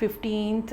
15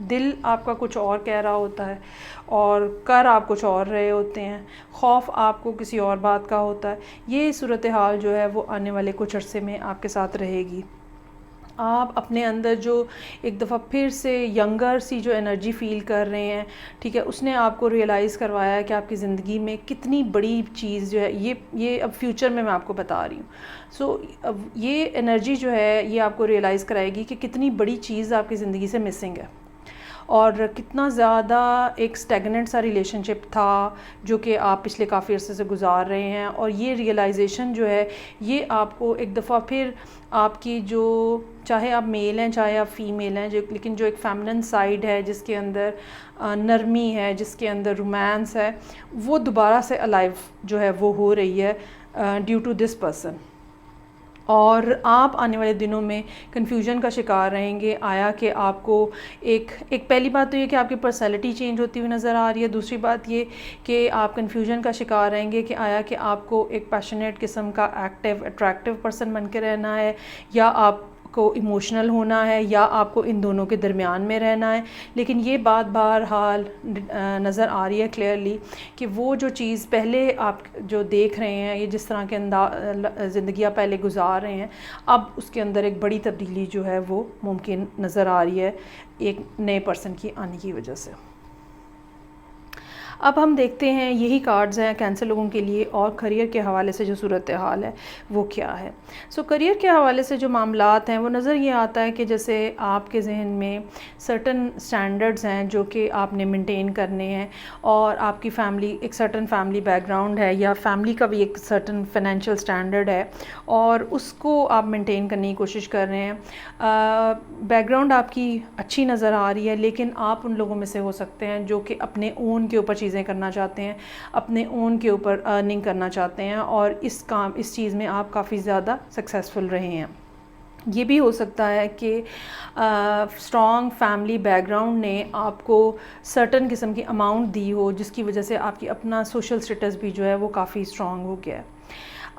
دل آپ کا کچھ اور کہہ رہا ہوتا ہے اور کر آپ کچھ اور رہے ہوتے ہیں، خوف آپ کو کسی اور بات کا ہوتا ہے. یہ صورتحال جو ہے وہ آنے والے کچھ عرصے میں آپ کے ساتھ رہے گی. آپ اپنے اندر جو ایک دفعہ پھر سے ینگر سی جو انرجی فیل کر رہے ہیں، ٹھیک ہے، اس نے آپ کو ریئلائز کروایا ہے کہ آپ کی زندگی میں کتنی بڑی چیز جو ہے یہ اب فیوچر میں آپ کو بتا رہی ہوں. سو اب یہ انرجی جو ہے یہ آپ کو ریئلائز کرائے گی کہ کتنی بڑی چیز آپ کی زندگی سے مسنگ ہے، اور کتنا زیادہ ایک اسٹیگننٹ سا ریلیشن شپ تھا جو کہ آپ پچھلے کافی عرصے سے گزار رہے ہیں. اور یہ ریئلائزیشن جو ہے یہ آپ کو ایک دفعہ پھر آپ کی جو، چاہے آپ میل ہیں چاہے آپ فیمیل ہیں، لیکن جو ایک فیمنن سائیڈ ہے جس کے اندر نرمی ہے، جس کے اندر رومانس ہے، وہ دوبارہ سے الائیو جو ہے وہ ہو رہی ہے ڈیو ٹو دس پرسن. اور آپ آنے والے دنوں میں کنفیوژن کا شکار رہیں گے. آیا کہ آپ کو ایک پہلی بات تو یہ کہ آپ کی پرسنالٹی چینج ہوتی ہوئی نظر آ رہی ہے. دوسری بات یہ کہ آپ کنفیوژن کا شکار رہیں گے کہ آیا کہ آپ کو ایک پیشنیٹ قسم کا ایکٹیو اٹریکٹیو پرسن بن کے رہنا ہے، یا آپ کو ایموشنل ہونا ہے، یا آپ کو ان دونوں کے درمیان میں رہنا ہے. لیکن یہ بات بہرحال نظر آ رہی ہے کلیئرلی کہ وہ جو چیز پہلے آپ جو دیکھ رہے ہیں، یہ جس طرح کے زندگیاں پہلے گزار رہے ہیں، اب اس کے اندر ایک بڑی تبدیلی جو ہے وہ ممکن نظر آ رہی ہے ایک نئے پرسن کی آنے کی وجہ سے. اب ہم دیکھتے ہیں یہی کارڈز ہیں کینسر لوگوں کے لیے، اور کریئر کے حوالے سے جو صورتحال ہے وہ کیا ہے. سو کریئر کے حوالے سے جو معاملات ہیں وہ نظر یہ آتا ہے کہ جیسے آپ کے ذہن میں سرٹن سٹینڈرڈز ہیں جو کہ آپ نے مینٹین کرنے ہیں، اور آپ کی فیملی ایک سرٹن فیملی بیک گراؤنڈ ہے، یا فیملی کا بھی ایک سرٹن فائنینشیل سٹینڈرڈ ہے، اور اس کو آپ مینٹین کرنے کی کوشش کر رہے ہیں. بیک گراؤنڈ آپ کی اچھی نظر آ رہی ہے، لیکن آپ ان لوگوں میں سے ہو سکتے ہیں جو کہ اپنے اون کے اوپر چیزیں کرنا چاہتے ہیں، اپنے اون کے اوپر ارننگ کرنا چاہتے ہیں، اور اس چیز میں آپ کافی زیادہ سکسیزفل رہے ہیں. یہ بھی ہو سکتا ہے کہ اسٹرانگ فیملی بیک گراؤنڈ نے آپ کو سرٹن قسم کی اماؤنٹ دی ہو، جس کی وجہ سے آپ کی اپنا سوشل سٹیٹس بھی جو ہے وہ کافی اسٹرانگ ہو گیا ہے.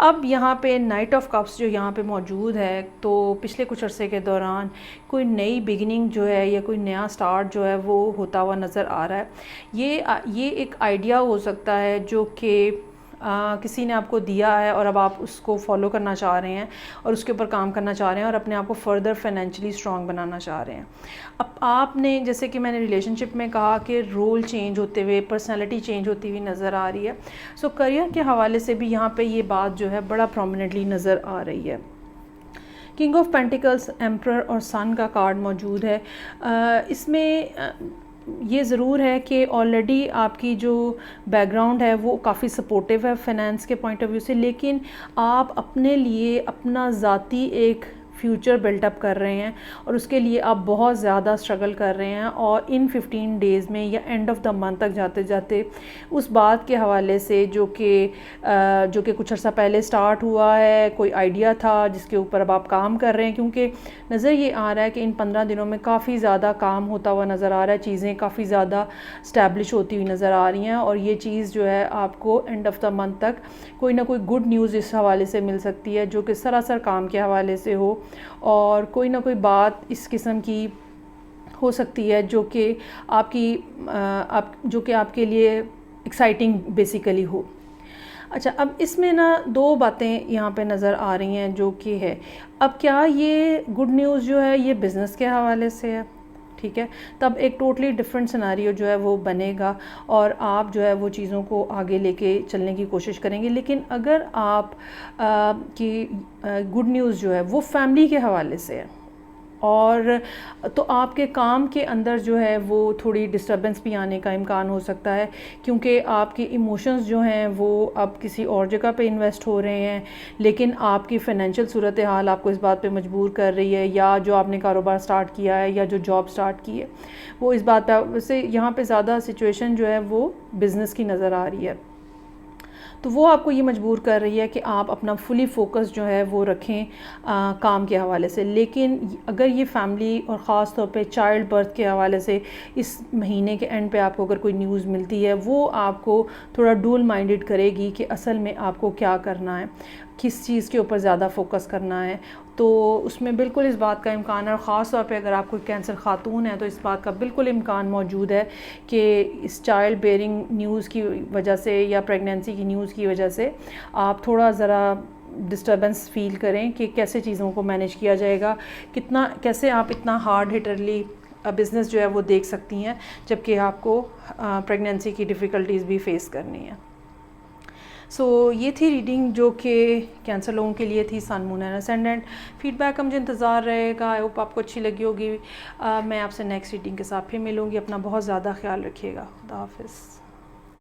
اب یہاں پہ نائٹ آف کپس جو یہاں پہ موجود ہے، تو پچھلے کچھ عرصے کے دوران کوئی نئی بگننگ جو ہے یا کوئی نیا سٹارٹ جو ہے وہ ہوتا ہوا نظر آ رہا ہے. یہ ایک آئیڈیا ہو سکتا ہے جو کہ کسی نے آپ کو دیا ہے، اور اب آپ اس کو فالو کرنا چاہ رہے ہیں اور اس کے اوپر کام کرنا چاہ رہے ہیں، اور اپنے آپ کو فردر فائنینشلی اسٹرانگ بنانا چاہ رہے ہیں. اب آپ نے، جیسے کہ میں نے ریلیشن شپ میں کہا کہ رول چینج ہوتے ہوئے، پرسنالٹی چینج ہوتی ہوئی نظر آ رہی ہے. سو کریئر کے حوالے سے بھی یہاں پہ یہ بات جو ہے بڑا پرومیننٹلی نظر آ رہی ہے. کنگ آف پینٹیکلز، ایمپرر اور سن کا کارڈ موجود ہے. اس میں یہ ضرور ہے کہ آلریڈی آپ کی جو بیک گراؤنڈ ہے وہ کافی سپورٹیو ہے فائنینس کے پوائنٹ آف ویو سے، لیکن آپ اپنے لیے اپنا ذاتی ایک فیوچر بلٹ اپ کر رہے ہیں، اور اس کے لیے آپ بہت زیادہ اسٹرگل کر رہے ہیں. اور ان 15 ڈیز میں یا اینڈ آف دا منتھ تک جاتے جاتے اس بات کے حوالے سے جو کہ کچھ عرصہ پہلے سٹارٹ ہوا ہے، کوئی آئیڈیا تھا جس کے اوپر اب آپ کام کر رہے ہیں، کیونکہ نظر یہ آ رہا ہے کہ ان 15 دنوں میں کافی زیادہ کام ہوتا ہوا نظر آ رہا ہے، چیزیں کافی زیادہ اسٹیبلش ہوتی ہوئی نظر آ رہی ہیں. اور یہ چیز جو ہے آپ کو اینڈ آف دا منتھ تک کوئی نہ کوئی گڈ نیوز اس حوالے سے مل سکتی ہے، جو کہ سراسر کام کے حوالے سے ہو، اور کوئی نہ کوئی بات اس قسم کی ہو سکتی ہے جو کہ آپ کے لیے ایکسائٹنگ بیسیکلی ہو. اچھا، اب اس میں نا دو باتیں یہاں پہ نظر آ رہی ہیں جو کہ ہے، اب کیا یہ گڈ نیوز جو ہے یہ بزنس کے حوالے سے ہے، ٹھیک ہے، تب ایک ٹوٹلی ڈفرینٹ سیناریو جو ہے وہ بنے گا، اور آپ جو ہے وہ چیزوں کو آگے لے کے چلنے کی کوشش کریں گے. لیکن اگر آپ کی گڈ نیوز جو ہے وہ فیملی کے حوالے سے ہے، اور تو آپ کے کام کے اندر جو ہے وہ تھوڑی ڈسٹربنس بھی آنے کا امکان ہو سکتا ہے، کیونکہ آپ کے ایموشنز جو ہیں وہ اب کسی اور جگہ پہ انویسٹ ہو رہے ہیں، لیکن آپ کی فائنینشیل صورتحال آپ کو اس بات پہ مجبور کر رہی ہے، یا جو آپ نے کاروبار سٹارٹ کیا ہے یا جو جاب سٹارٹ کی ہے وہ اس بات پہ، ویسے یہاں پہ زیادہ سچویشن جو ہے وہ بزنس کی نظر آ رہی ہے. تو وہ آپ کو یہ مجبور کر رہی ہے کہ آپ اپنا فلی فوکس جو ہے وہ رکھیں کام کے حوالے سے. لیکن اگر یہ فیملی اور خاص طور پہ چائلڈ برتھ کے حوالے سے اس مہینے کے اینڈ پہ آپ کو اگر کوئی نیوز ملتی ہے، وہ آپ کو تھوڑا ڈول مائنڈڈ کرے گی کہ اصل میں آپ کو کیا کرنا ہے، کس چیز کے اوپر زیادہ فوکس کرنا ہے. تو اس میں بالکل اس بات کا امکان ہے، اور خاص طور پہ اگر آپ کوئی کینسر خاتون ہے تو اس بات کا بالکل امکان موجود ہے کہ اس چائلڈ بیئرنگ نیوز کی وجہ سے یا پریگنینسی کی نیوز کی وجہ سے آپ تھوڑا ذرا ڈسٹربنس فیل کریں کہ کیسے چیزوں کو مینیج کیا جائے گا، کیسے آپ اتنا ہارڈ ہٹرلی بزنس جو ہے وہ دیکھ سکتی ہیں جبکہ آپ کو پریگنینسی کی ڈیفیکلٹیز بھی فیس کرنی ہے۔ سو یہ تھی ریڈنگ جو کہ کینسر لوگوں کے لیے تھی، سن مون اینڈ اسینڈنٹ۔ فیڈ بیک کا مجھے انتظار رہے گا، آئی ہوپ آپ کو اچھی لگی ہوگی۔ میں آپ سے نیکسٹ ریڈنگ کے ساتھ پھر ملوں گی۔ اپنا بہت زیادہ خیال رکھیے گا۔ خدا حافظ۔